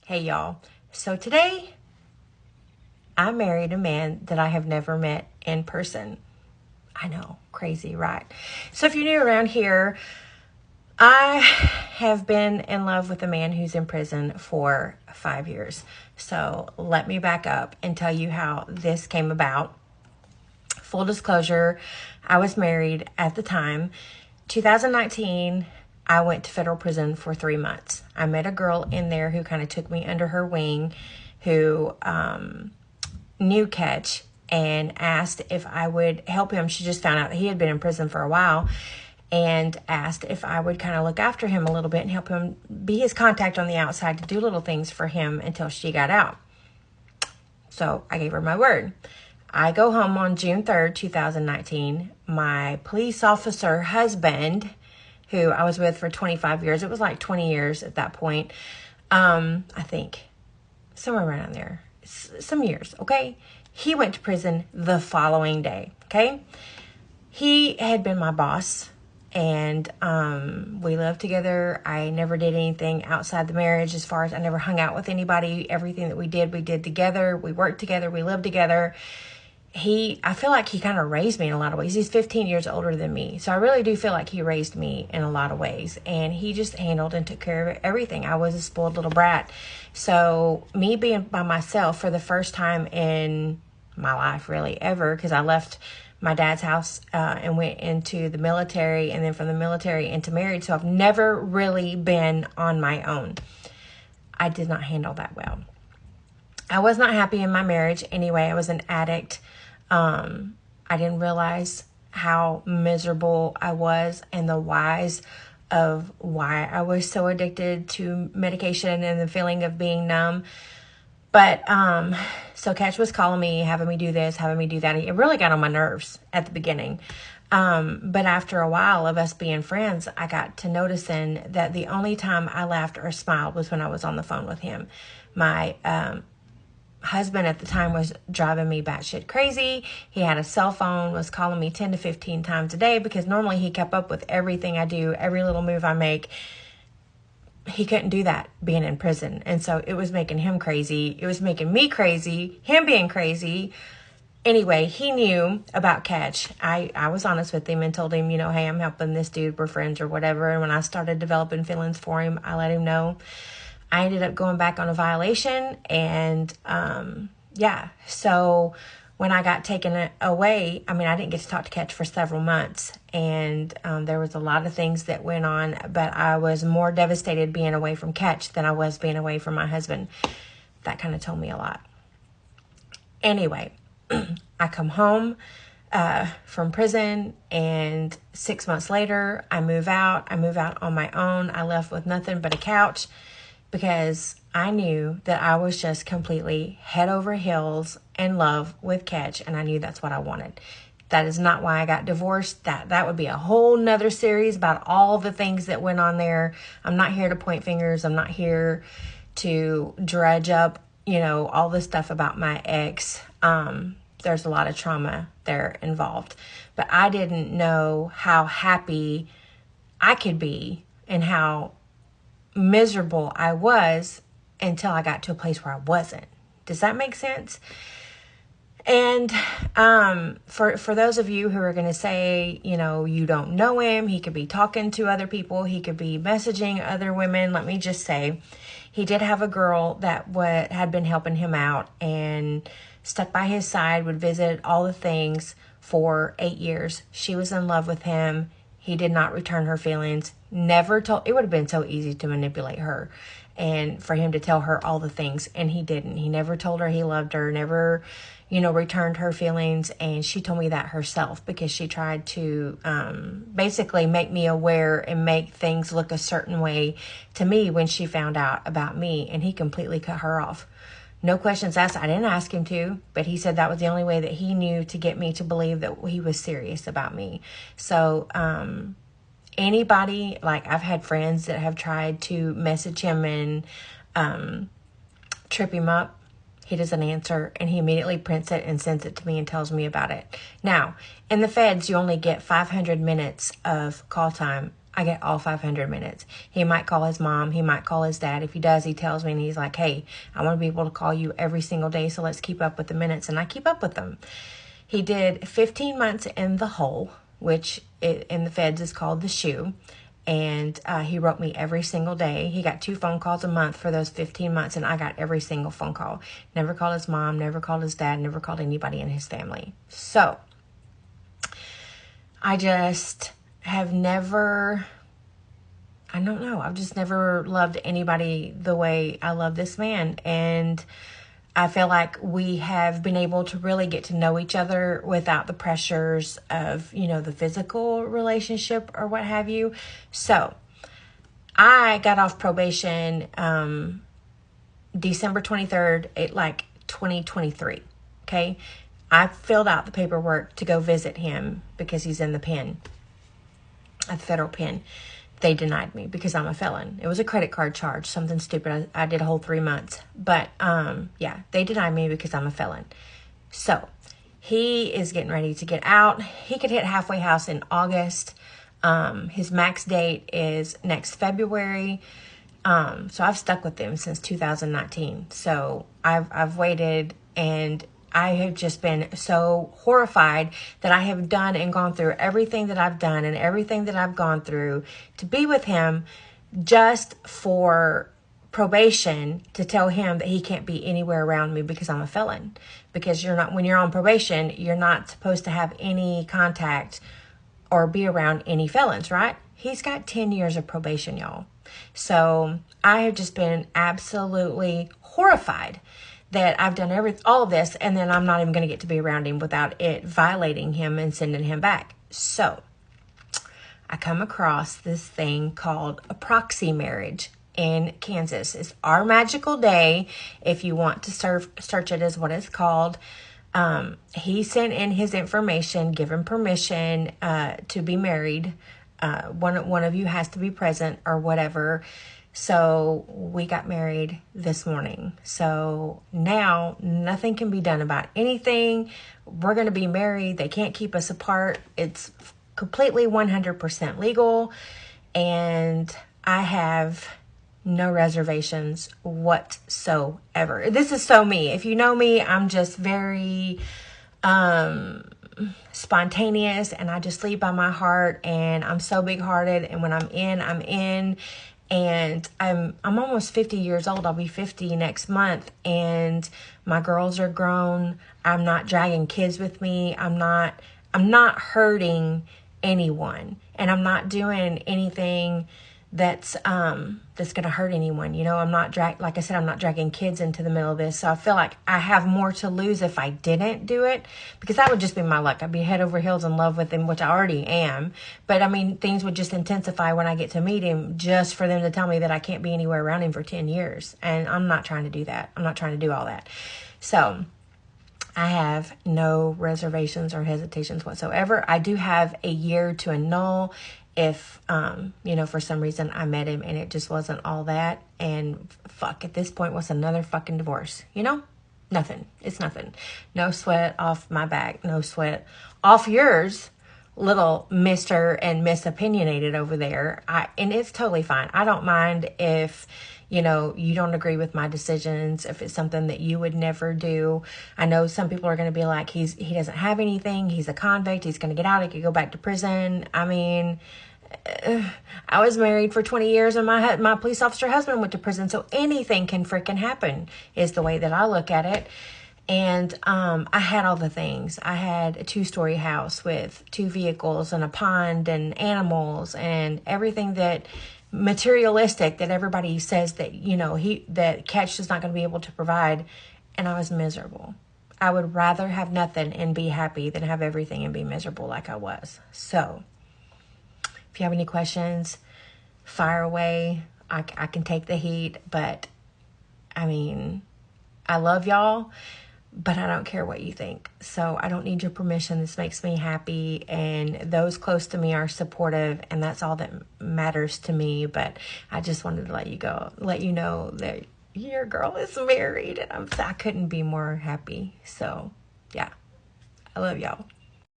Hey y'all, so today I married a man that I have never met in person. I know, crazy, right? So if you're new around here, I have been in love with a man who's in prison for 5 years. So let me back up and tell you how this came about. Full disclosure, I was married at the time. 2019, I went to federal prison for 3 months. I met a girl in there who kind of took me under her wing, who knew Ketch and asked if I would help him. She just found out that he had been in prison for a while and asked if I would kind of look after him a little bit and help him be his contact on the outside to do little things for him until she got out. So I gave her my word. I go home on June 3rd, 2019. My police officer husband, who I was with for 25 years, it was like 20 years at that point, I think, somewhere around there, some years, okay? He went to prison the following day, okay? He had been my boss, and we lived together. I never did anything outside the marriage as far as I never hung out with anybody. Everything that we did together. We worked together. We lived together. I feel like he kind of raised me in a lot of ways. He's 15 years older than me. So I really do feel like he raised me in a lot of ways. And he just handled and took care of everything. I was a spoiled little brat. So me being by myself for the first time in my life, really, ever, because I left my dad's house and went into the military, and then from the military into married. So I've never really been on my own. I did not handle that well. I was not happy in my marriage anyway. I was an addict. I didn't realize how miserable I was and the whys of why I was so addicted to medication and the feeling of being numb. But so Ketch was calling me, having me do this, having me do that. It really got on my nerves at the beginning. But after a while of us being friends, I got to noticing that the only time I laughed or smiled was when I was on the phone with him. My husband at the time was driving me batshit crazy. He had a cell phone, was calling me 10 to 15 times a day because normally he kept up with everything I do, every little move I make. He couldn't do that being in prison. And so it was making him crazy. It was making me crazy, him being crazy. Anyway, he knew about Ketch. I was honest with him and told him, hey, I'm helping this dude. We're friends or whatever. And when I started developing feelings for him, I let him know. I ended up going back on a violation, and so when I got taken away, I didn't get to talk to Ketch for several months, and there was a lot of things that went on, but I was more devastated being away from Ketch than I was being away from my husband. That kind of told me a lot. Anyway, I come home from prison, and 6 months later, I move out. I move out on my own. I left with nothing but a couch, because I knew that I was just completely head over heels in love with Ketch, and I knew that's what I wanted. That is not why I got divorced. That would be a whole nother series about all the things that went on there. I'm not here to point fingers. I'm not here to dredge up, all the stuff about my ex. There's a lot of trauma there involved. But I didn't know how happy I could be and how miserable I was until I got to a place where I wasn't. Does that make sense? And for those of you who are going to say, you don't know him, he could be talking to other people, he could be messaging other women. Let me just say, he did have a girl that had been helping him out and stuck by his side, would visit, all the things for 8 years. She was in love with him. He did not return her feelings. Never told. It would have been so easy to manipulate her and for him to tell her all the things. And he didn't. He never told her he loved her, never, returned her feelings. And she told me that herself because she tried to basically make me aware and make things look a certain way to me when she found out about me. And he completely cut her off. No questions asked. I didn't ask him to, but he said that was the only way that he knew to get me to believe that he was serious about me. So, anybody, I've had friends that have tried to message him and trip him up. He doesn't answer, and he immediately prints it and sends it to me and tells me about it. Now, in the feds, you only get 500 minutes of call time. I get all 500 minutes. He might call his mom. He might call his dad. If he does, he tells me, and he's like, hey, I want to be able to call you every single day, so let's keep up with the minutes. And I keep up with them. He did 15 months in the hole, which in the feds is called the shoe. And he wrote me every single day. He got 2 phone calls a month for those 15 months, and I got every single phone call. Never called his mom, never called his dad, never called anybody in his family. So I just have never, I don't know, I've just never loved anybody the way I love this man. And I feel like we have been able to really get to know each other without the pressures of, the physical relationship or what have you. So I got off probation December 23rd, 2023. Okay. I filled out the paperwork to go visit him because he's in the pen, a federal pen. They denied me because I'm a felon. It was a credit card charge, something stupid. I did a whole 3 months. But, they denied me because I'm a felon. So, he is getting ready to get out. He could hit halfway house in August. His max date is next February. So, I've stuck with him since 2019. So, I've waited, and I have just been so horrified that I have done and gone through everything that I've done and everything that I've gone through to be with him just for probation, to tell him that he can't be anywhere around me because I'm a felon. Because when you're on probation, you're not supposed to have any contact or be around any felons, right? He's got 10 years of probation, y'all. So I have just been absolutely horrified that I've done all of this, and then I'm not even going to get to be around him without it violating him and sending him back. So I come across this thing called a proxy marriage in Kansas. It's Our Magical Day, if you want to search it, is what it's called. He sent in his information, given permission to be married. One of you has to be present or whatever. So we got married this morning. So now nothing can be done about anything. We're going to be married. They can't keep us apart. It's completely 100% legal. And I have no reservations whatsoever. This is so me. If you know me, I'm just very spontaneous, and I just lead by my heart, and I'm so big-hearted. And when I'm in, I'm in. And I'm almost 50 years old. I'll be 50 next month, and my girls are grown. I'm not dragging kids with me. I'm not hurting anyone, and I'm not doing anything that's going to hurt anyone. I'm not like I said, I'm not dragging kids into the middle of this. So I feel like I have more to lose if I didn't do it, because that would just be my luck. I'd be head over heels in love with him, which I already am. But I mean, things would just intensify when I get to meet him, just for them to tell me that I can't be anywhere around him for 10 years. And I'm not trying to do that. I'm not trying to do all that. So I have no reservations or hesitations whatsoever. I do have a year to annul if, for some reason I met him and it just wasn't all that. And at this point, what's another fucking divorce? Nothing. It's nothing. No sweat off my back. No sweat off yours, little Mr. and Miss Opinionated over there. And it's totally fine. I don't mind if, you don't agree with my decisions, if it's something that you would never do. I know some people are going to be like, he doesn't have anything. He's a convict. He's going to get out. He could go back to prison. I mean, I was married for 20 years, and my police officer husband went to prison. So anything can freaking happen is the way that I look at it. And I had all the things. I had a 2-story house with 2 vehicles and a pond and animals and everything that materialistic that everybody says that, that Catch is not going to be able to provide. And I was miserable. I would rather have nothing and be happy than have everything and be miserable like I was. So if you have any questions, fire away. I can take the heat, but I mean, I love y'all, but I don't care what you think. So I don't need your permission. This makes me happy, and those close to me are supportive, and that's all that matters to me. But I just wanted to let you know that your girl is married, and I couldn't be more happy. So yeah, I love y'all.